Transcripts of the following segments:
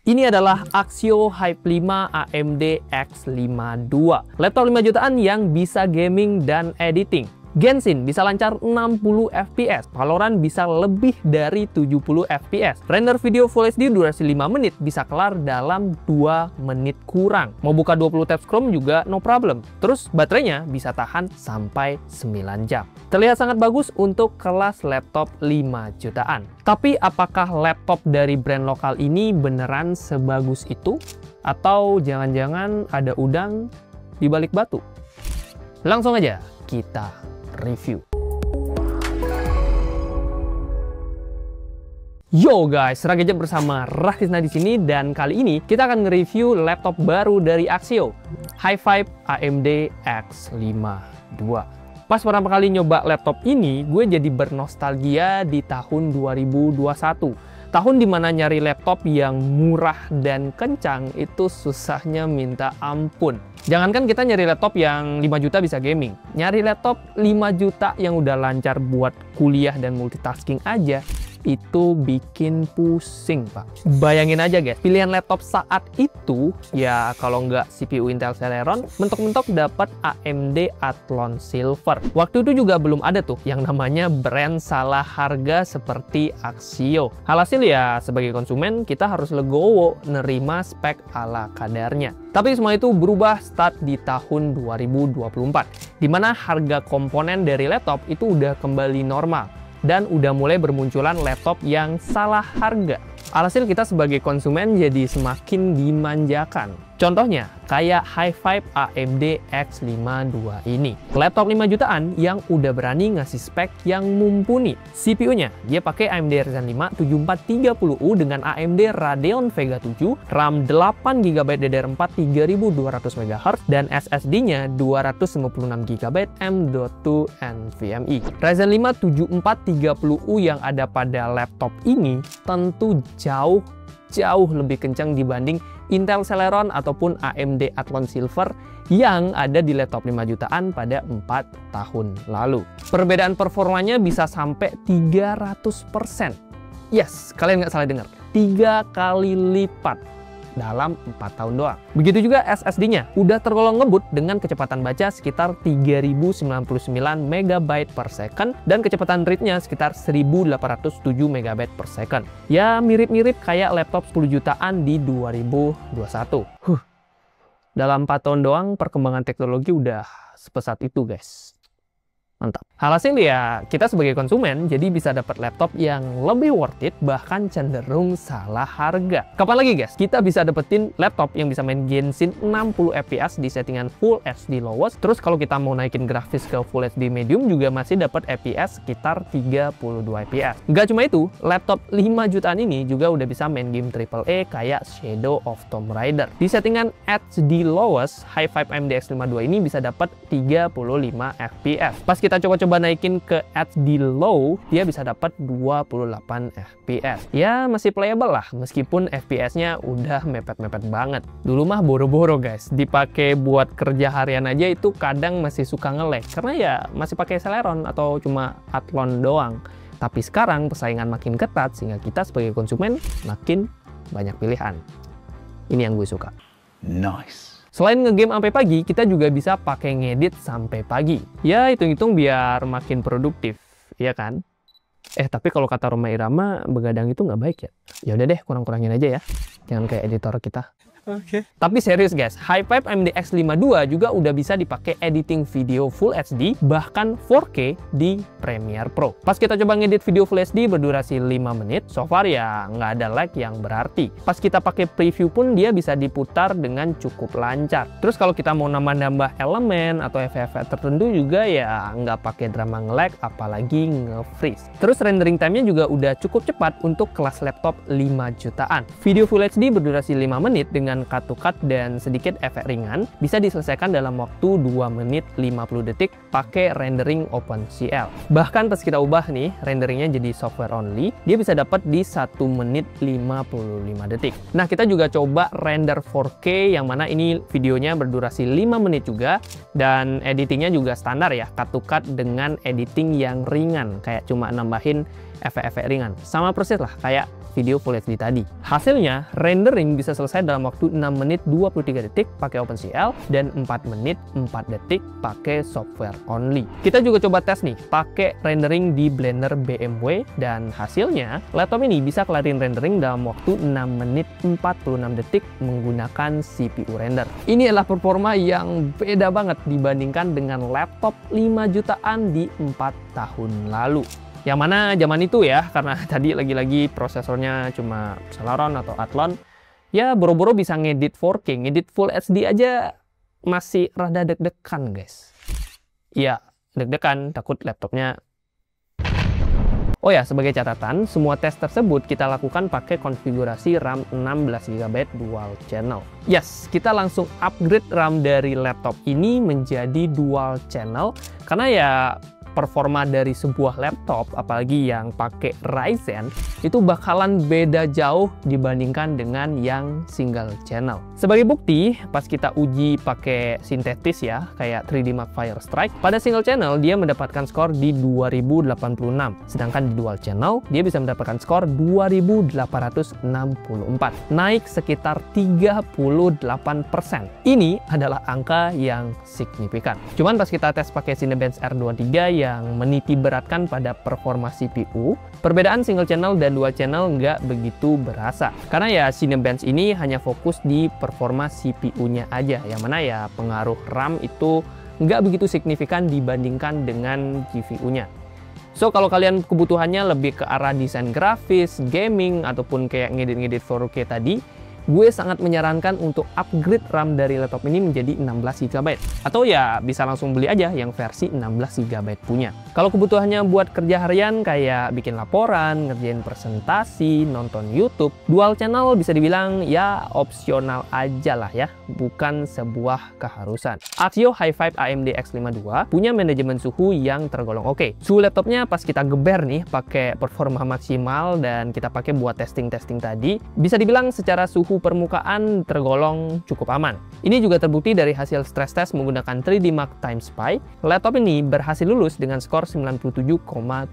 Ini adalah Axio Hype 5 AMD X52. Laptop 5 jutaan yang bisa gaming dan editing. Genshin bisa lancar 60 fps, Valorant bisa lebih dari 70 fps. Render video Full HD durasi 5 menit bisa kelar dalam 2 menit kurang. Mau buka 20 tabs Chrome juga no problem. Terus baterainya bisa tahan sampai 9 jam. Terlihat sangat bagus untuk kelas laptop 5 jutaan. Tapi apakah laptop dari brand lokal ini beneran sebagus itu? Atau jangan-jangan ada udang di balik batu? Langsung aja kita review. Yo guys, Ragadget bersama Rakisna di sini, dan kali ini kita akan nge-review laptop baru dari Axio, Hi-Fi AMD X52. Pas pertama kali nyoba laptop ini, gue jadi bernostalgia di tahun 2021. Tahun dimana nyari laptop yang murah dan kencang itu susahnya minta ampun. Jangankan kita nyari laptop yang 5 juta bisa gaming, nyari laptop 5 juta yang udah lancar buat kuliah dan multitasking aja, itu bikin pusing, Pak. Bayangin aja guys, pilihan laptop saat itu, ya kalau nggak CPU Intel Celeron, mentok-mentok dapat AMD Athlon Silver. Waktu itu juga belum ada tuh yang namanya brand salah harga seperti Axio. Alhasil ya, sebagai konsumen, kita harus legowo nerima spek ala kadarnya. Tapi semua itu berubah start di tahun 2024, di mana harga komponen dari laptop itu udah kembali normal. Dan udah mulai bermunculan laptop yang salah harga. Alhasil kita sebagai konsumen jadi semakin dimanjakan. Contohnya, kayak Hi-Fi AMD X52 ini. Laptop 5 jutaan yang udah berani ngasih spek yang mumpuni. CPU-nya, dia pakai AMD Ryzen 5 7430U dengan AMD Radeon Vega 7, RAM 8GB DDR4 3200 MHz, dan SSD-nya 256GB M.2 NVMe. Ryzen 5 7430U yang ada pada laptop ini tentu jauh lebih kencang dibanding Intel Celeron ataupun AMD Athlon Silver yang ada di laptop 5 jutaan pada 4 tahun lalu. Perbedaan performanya bisa sampai 300%. Yes, kalian nggak salah dengar. 3 kali lipat dalam 4 tahun doang. Begitu juga SSD-nya, udah tergolong ngebut dengan kecepatan baca sekitar 3099 MB per second dan kecepatan read-nya sekitar 1807 MB per second. Ya mirip-mirip kayak laptop 10 jutaan di 2021. Dalam 4 tahun doang perkembangan teknologi udah sepesat itu guys. Mantap. Alhasil ya, kita sebagai konsumen jadi bisa dapat laptop yang lebih worth it, bahkan cenderung salah harga. Kapan lagi guys, kita bisa dapetin laptop yang bisa main Genshin 60 fps di settingan Full HD lowest. Terus kalau kita mau naikin grafis ke Full HD medium juga masih dapat FPS sekitar 32 fps. Nggak cuma itu, laptop 5 jutaan ini juga udah bisa main game AAA kayak Shadow of Tomb Raider. Di settingan HD lowest, Hi-Fi AMD X52 ini bisa dapat 35 fps. Pas kita coba-coba naikin ke HD low, dia bisa dapat 28 fps. Ya masih playable lah, meskipun FPS-nya udah mepet-mepet banget. Dulu mah boro-boro guys, dipakai buat kerja harian aja itu kadang masih suka nge-lag, karena ya masih pakai Celeron atau cuma Athlon doang. Tapi sekarang persaingan makin ketat sehingga kita sebagai konsumen makin banyak pilihan. Ini yang gue suka. Nice. Selain ngegame sampai pagi, kita juga bisa pakai ngedit sampai pagi. Ya, hitung-hitung biar makin produktif, ya kan? Tapi kalau kata Rhoma Irama, begadang itu nggak baik ya? Ya udah deh, kurang-kurangin aja ya. Jangan kayak editor kita. Oke. Tapi serius guys, Hi-Fi AMD X52 juga udah bisa dipakai editing video Full HD, bahkan 4K di Premiere Pro. Pas kita coba ngedit video Full HD berdurasi 5 menit, so far ya nggak ada lag yang berarti. Pas kita pakai preview pun dia bisa diputar dengan cukup lancar. Terus kalau kita mau nambah-nambah elemen atau efek-efek tertentu juga ya nggak pakai drama nge-lag, apalagi nge-freeze. Terus rendering time-nya juga udah cukup cepat untuk kelas laptop 5 jutaan. Video Full HD berdurasi 5 menit dengan cut to cut dan sedikit efek ringan bisa diselesaikan dalam waktu 2 menit 50 detik pakai rendering OpenCL. Bahkan pas kita ubah nih renderingnya jadi software only, dia bisa dapat di 1 menit 55 detik. Nah, kita juga coba render 4K yang mana ini videonya berdurasi 5 menit juga, dan editingnya juga standar ya, cut to cut dengan editing yang ringan, kayak cuma nambahin efek-efek ringan. Sama persis lah kayak video Full HD tadi. Hasilnya, rendering bisa selesai dalam waktu 6 menit 23 detik pakai OpenCL dan 4 menit 4 detik pakai software only. Kita juga coba tes nih, pakai rendering di Blender BMW dan hasilnya, laptop ini bisa kelarin rendering dalam waktu 6 menit 46 detik menggunakan CPU render. Ini adalah performa yang beda banget dibandingkan dengan laptop 5 jutaan di 4 tahun lalu. Yang mana zaman itu ya, karena tadi lagi-lagi prosesornya cuma Celeron atau Athlon, ya boro-boro bisa ngedit 4K, ngedit Full HD aja masih rada deg-degan guys. Iya, deg-degan, takut laptopnya. Oh ya, sebagai catatan, semua tes tersebut kita lakukan pakai konfigurasi RAM 16GB dual channel. Yes, kita langsung upgrade RAM dari laptop ini menjadi dual channel, karena ya performa dari sebuah laptop, apalagi yang pakai Ryzen, itu bakalan beda jauh dibandingkan dengan yang single channel. Sebagai bukti, pas kita uji pakai sintetis ya, kayak 3D Mark Firestrike, pada single channel dia mendapatkan skor di 2086, sedangkan di dual channel dia bisa mendapatkan skor 2864, naik sekitar 38%. Ini adalah angka yang signifikan. Cuman pas kita tes pakai Cinebench R23 yang meniti beratkan pada performa CPU, perbedaan single channel dan dual channel nggak begitu berasa. Karena ya Cinebench ini hanya fokus di performa CPU-nya aja, yang mana ya pengaruh RAM itu nggak begitu signifikan dibandingkan dengan GPU-nya. So, kalau kalian kebutuhannya lebih ke arah desain grafis, gaming, ataupun kayak ngedit-ngedit 4K tadi, gue sangat menyarankan untuk upgrade RAM dari laptop ini menjadi 16GB. Atau ya bisa langsung beli aja yang versi 16GB punya. Kalau kebutuhannya buat kerja harian kayak bikin laporan, ngerjain presentasi, nonton YouTube, dual channel bisa dibilang ya opsional aja lah ya, bukan sebuah keharusan. Axio Hi-Fi AMD X52 punya manajemen suhu yang tergolong oke. Suhu laptopnya pas kita geber nih pakai performa maksimal dan kita pakai buat testing-testing tadi, bisa dibilang secara suhu permukaan tergolong cukup aman. Ini juga terbukti dari hasil stress test menggunakan 3D Mark Time Spy. Laptop ini berhasil lulus dengan skor 97,7%.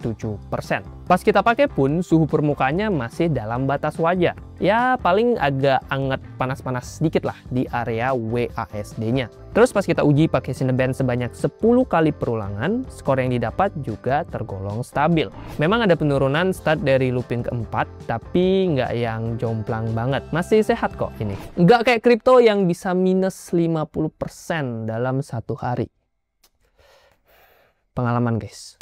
Pas kita pakai pun suhu permukaannya masih dalam batas wajar. Ya paling agak anget panas-panas sedikit lah di area WASD-nya. Terus pas kita uji pakai Cinebench sebanyak 10 kali perulangan, skor yang didapat juga tergolong stabil. Memang ada penurunan start dari looping keempat, tapi nggak yang jomplang banget. Masih sehat kok ini. Nggak kayak kripto yang bisa minus 50% dalam satu hari. Pengalaman guys.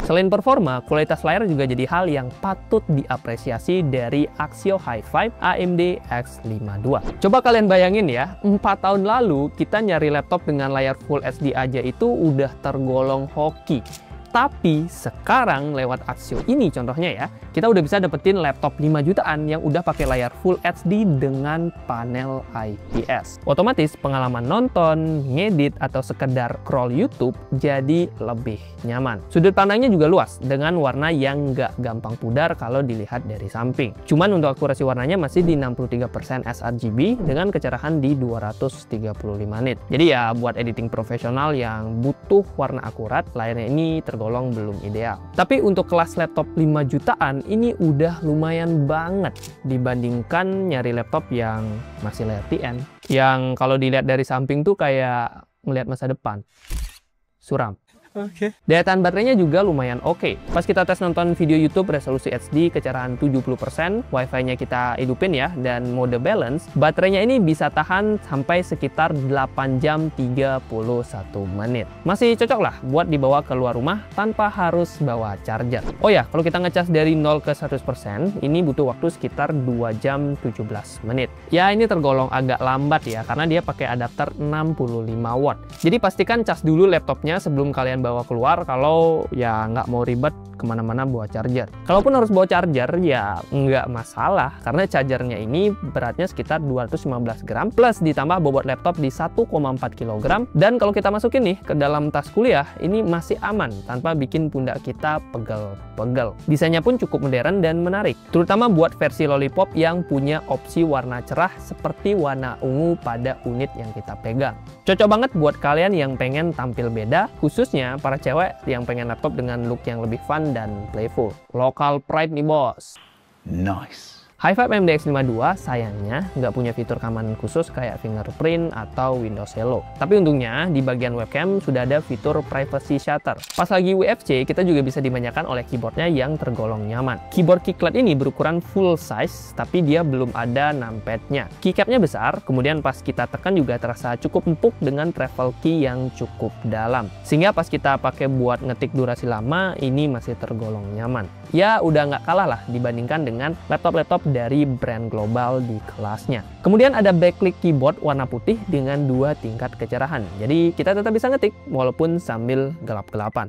Selain performa, kualitas layar juga jadi hal yang patut diapresiasi dari Axio Hi-Fi AMD X52. Coba kalian bayangin ya, 4 tahun lalu kita nyari laptop dengan layar Full HD aja itu udah tergolong hoki. Tapi sekarang lewat Axio ini contohnya ya, kita udah bisa dapetin laptop 5 jutaan yang udah pakai layar Full HD dengan panel IPS. Otomatis pengalaman nonton, ngedit, atau sekedar scroll YouTube jadi lebih nyaman. Sudut pandangnya juga luas dengan warna yang nggak gampang pudar kalau dilihat dari samping. Cuman untuk akurasi warnanya masih di 63% sRGB dengan kecerahan di 235 nit. Jadi ya buat editing profesional yang butuh warna akurat, layarnya ini tergolong belum ideal. Tapi untuk kelas laptop 5 jutaan ini udah lumayan banget dibandingkan nyari laptop yang masih layar TN. Yang kalau dilihat dari samping tuh kayak ngelihat masa depan. Suram. Oke. Daya tahan baterainya juga lumayan oke. Pas kita tes nonton video YouTube resolusi HD kecerahan 70%, Wi-Fi-nya kita hidupin ya, dan mode balance, baterainya ini bisa tahan sampai sekitar 8 jam 31 menit. Masih cocok lah buat dibawa keluar rumah tanpa harus bawa charger. Oh ya, kalau kita ngecas dari 0 ke 100%, ini butuh waktu sekitar 2 jam 17 menit. Ya, ini tergolong agak lambat ya, karena dia pakai adapter 65 watt. Jadi pastikan cas dulu laptopnya sebelum kalian bawa keluar kalau ya nggak mau ribet kemana-mana bawa charger. Kalaupun harus bawa charger ya nggak masalah karena chargernya ini beratnya sekitar 215 gram plus ditambah bobot laptop di 1,4 kg dan kalau kita masukin nih ke dalam tas kuliah ini masih aman tanpa bikin pundak kita pegel-pegel. Desainnya pun cukup modern dan menarik, terutama buat versi lollipop yang punya opsi warna cerah seperti warna ungu pada unit yang kita pegang. Cocok banget buat kalian yang pengen tampil beda, khususnya para cewek yang pengen laptop dengan look yang lebih fun fun dan playful. Local pride nih bos. Nice. Hi5 AMD X52 sayangnya nggak punya fitur keamanan khusus kayak fingerprint atau Windows Hello. Tapi untungnya di bagian webcam sudah ada fitur privacy shutter. Pas lagi WFC, kita juga bisa dimanjakan oleh keyboardnya yang tergolong nyaman. Keyboard keyclad ini berukuran full size, tapi dia belum ada numpadnya. Keycapnya besar, kemudian pas kita tekan juga terasa cukup empuk dengan travel key yang cukup dalam. Sehingga pas kita pakai buat ngetik durasi lama, ini masih tergolong nyaman. Ya udah nggak kalah lah dibandingkan dengan laptop-laptop dari brand global di kelasnya. Kemudian ada backlit keyboard warna putih dengan 2 tingkat kecerahan. Jadi kita tetap bisa ngetik walaupun sambil gelap-gelapan.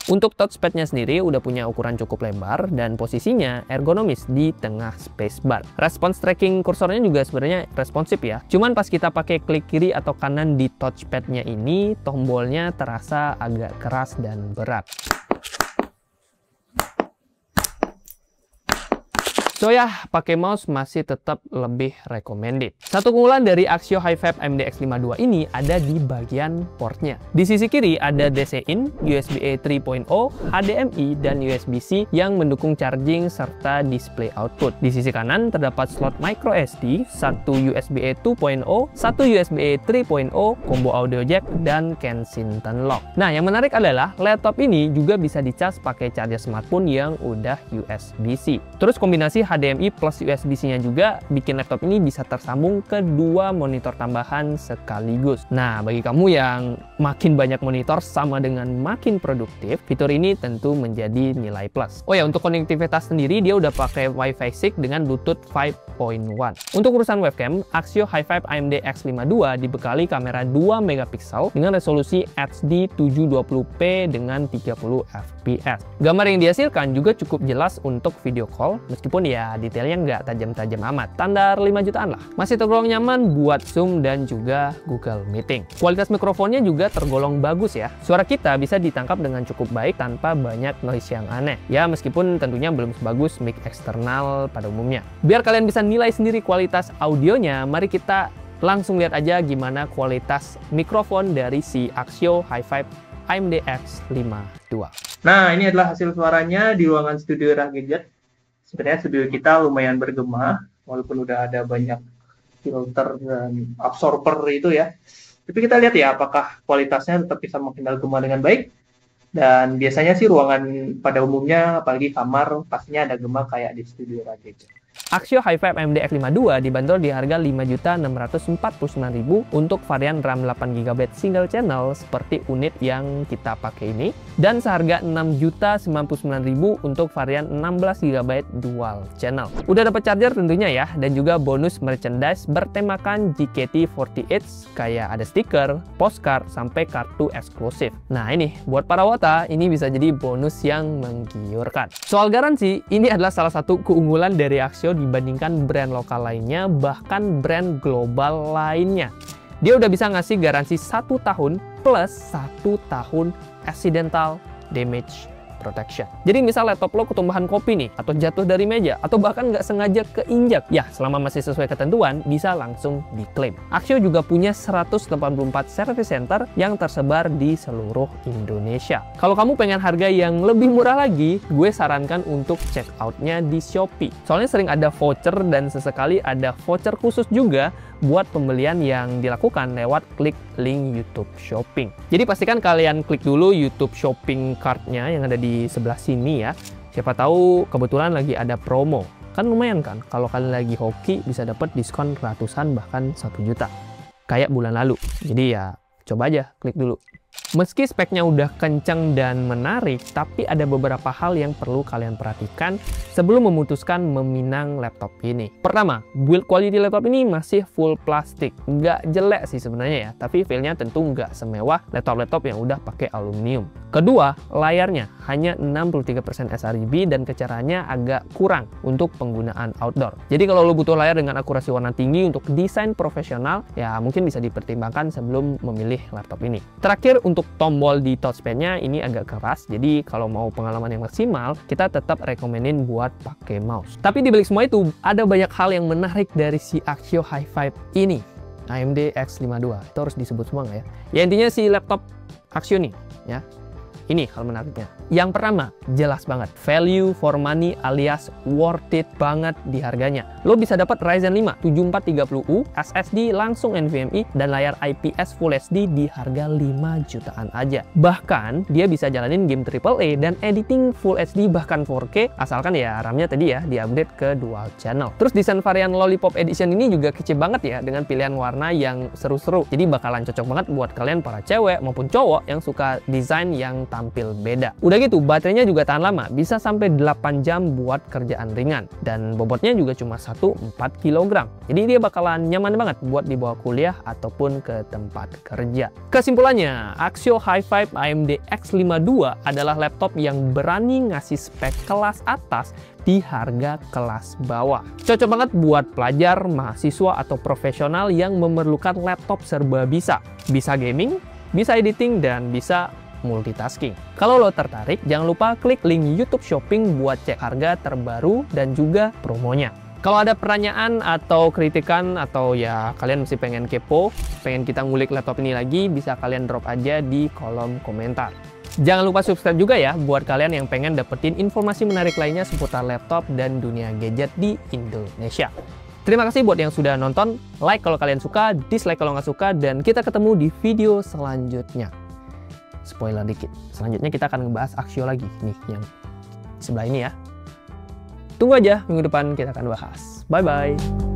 Untuk touchpad-nya sendiri udah punya ukuran cukup lebar dan posisinya ergonomis di tengah spacebar. Response tracking kursornya juga sebenarnya responsif ya. Cuman pas kita pakai klik kiri atau kanan di touchpad-nya ini, tombolnya terasa agak keras dan berat. So ya, pakai mouse masih tetap lebih recommended. Satu keunggulan dari Axio Hi5 AMD X52 ini ada di bagian portnya. Di sisi kiri ada DC-in, USB-A 3.0, HDMI, dan USB-C yang mendukung charging serta display output. Di sisi kanan terdapat slot microSD, satu USB-A 2.0, satu USB-A 3.0, combo audio jack, dan Kensington lock. Nah, yang menarik adalah laptop ini juga bisa dicas pakai charger smartphone yang udah USB-C. Terus kombinasi HDMI plus USB-C-nya juga bikin laptop ini bisa tersambung ke 2 monitor tambahan sekaligus. Nah, bagi kamu yang makin banyak monitor sama dengan makin produktif, fitur ini tentu menjadi nilai plus. Oh ya, untuk konektivitas sendiri dia udah pakai Wi-Fi 6 dengan Bluetooth 5.1. Untuk urusan webcam, Axio Hi5 AMD X52 dibekali kamera 2 megapiksel dengan resolusi HD 720p dengan 30 fps. Gambar yang dihasilkan juga cukup jelas untuk video call, meskipun ya detailnya nggak tajam-tajam amat, standar 5 jutaan lah. Masih tergolong nyaman buat Zoom dan juga Google Meeting. Kualitas mikrofonnya juga tergolong bagus ya. Suara kita bisa ditangkap dengan cukup baik tanpa banyak noise yang aneh. Ya meskipun tentunya belum sebagus mic eksternal pada umumnya. Biar kalian bisa nilai sendiri kualitas audionya, mari kita langsung lihat aja gimana kualitas mikrofon dari si Axio Hi5 AMD X52. Nah, ini adalah hasil suaranya di ruangan studio Rah Gadget. Sebenarnya studio kita lumayan bergema, walaupun udah ada banyak filter dan absorber itu ya. Tapi kita lihat ya, apakah kualitasnya tetap bisa menghindar gema dengan baik. Dan biasanya sih ruangan pada umumnya, apalagi kamar, pastinya ada gema kayak di studio Rah Gadget. Axio Hi5 AMD X52 dibanderol di harga Rp5.649.000 untuk varian RAM 8GB single channel seperti unit yang kita pakai ini, dan seharga Rp6.099.000 untuk varian 16GB dual channel. Udah dapat charger tentunya ya, dan juga bonus merchandise bertemakan JKT48 kayak ada stiker, postcard, sampai kartu eksklusif. Nah ini buat para wota, ini bisa jadi bonus yang menggiurkan. Soal garansi, ini adalah salah satu keunggulan dari Axio dibandingkan brand lokal lainnya, bahkan brand global lainnya. Dia udah bisa ngasih garansi 1 tahun plus 1 tahun accidental damage protection. Jadi misal laptop lo ketumbahan kopi nih, atau jatuh dari meja, atau bahkan nggak sengaja keinjak, ya selama masih sesuai ketentuan bisa langsung diklaim. Axio juga punya 184 service center yang tersebar di seluruh Indonesia. Kalau kamu pengen harga yang lebih murah lagi, gue sarankan untuk check out-nya di Shopee. Soalnya sering ada voucher dan sesekali ada voucher khusus juga buat pembelian yang dilakukan lewat klik link YouTube Shopping. Jadi pastikan kalian klik dulu YouTube Shopping card-nya yang ada di sebelah sini ya. Siapa tahu kebetulan lagi ada promo. Kan lumayan kan kalau kalian lagi hoki bisa dapat diskon ratusan bahkan 1 juta. Kayak bulan lalu. Jadi ya coba aja klik dulu. Meski speknya udah kencang dan menarik, tapi ada beberapa hal yang perlu kalian perhatikan sebelum memutuskan meminang laptop ini. Pertama, build quality laptop ini masih full plastik. Nggak jelek sih sebenarnya ya, tapi feel-nya tentu nggak semewah laptop-laptop yang udah pakai aluminium. Kedua, layarnya hanya 63% sRGB dan kecerahannya agak kurang untuk penggunaan outdoor. Jadi kalau lo butuh layar dengan akurasi warna tinggi untuk desain profesional, ya mungkin bisa dipertimbangkan sebelum memilih laptop ini. Terakhir, untuk untuk tombol di touchpad-nya ini agak keras, jadi kalau mau pengalaman yang maksimal, kita tetap rekomenin buat pakai mouse. Tapi di balik semua itu, ada banyak hal yang menarik dari si Axio Hi-Fi ini, AMD X52. Itu harus disebut semua nggak ya? Ya intinya si laptop Axio nih, ya. Ini hal menariknya. Yang pertama, jelas banget, value for money alias worth it banget di harganya. Lo bisa dapat Ryzen 5 7430U, SSD langsung NVMe, dan layar IPS Full HD di harga 5 jutaan aja. Bahkan, dia bisa jalanin game AAA dan editing Full HD bahkan 4K, asalkan ya RAM-nya tadi ya di-update ke dual channel. Terus desain varian Lollipop Edition ini juga kece banget ya, dengan pilihan warna yang seru-seru. Jadi bakalan cocok banget buat kalian para cewek maupun cowok yang suka desain yang tampil beda. Udah gitu, baterainya juga tahan lama, bisa sampai 8 jam buat kerjaan ringan. Dan bobotnya juga cuma 1,4 kg. Jadi dia bakalan nyaman banget buat dibawa kuliah ataupun ke tempat kerja. Kesimpulannya, Axio Hi-Fi AMD X52 adalah laptop yang berani ngasih spek kelas atas di harga kelas bawah. Cocok banget buat pelajar, mahasiswa, atau profesional yang memerlukan laptop serba bisa. Bisa gaming, bisa editing, dan bisa multitasking. Kalau lo tertarik, jangan lupa klik link YouTube Shopping buat cek harga terbaru dan juga promonya. Kalau ada pertanyaan atau kritikan atau ya kalian masih pengen kepo, pengen kita ngulik laptop ini lagi, bisa kalian drop aja di kolom komentar. Jangan lupa subscribe juga ya buat kalian yang pengen dapetin informasi menarik lainnya seputar laptop dan dunia gadget di Indonesia. Terima kasih buat yang sudah nonton, like kalau kalian suka, dislike kalau nggak suka, dan kita ketemu di video selanjutnya. Spoiler dikit, selanjutnya kita akan ngebahas Axio lagi nih yang sebelah ini ya. Tunggu aja, minggu depan kita akan bahas. Bye bye.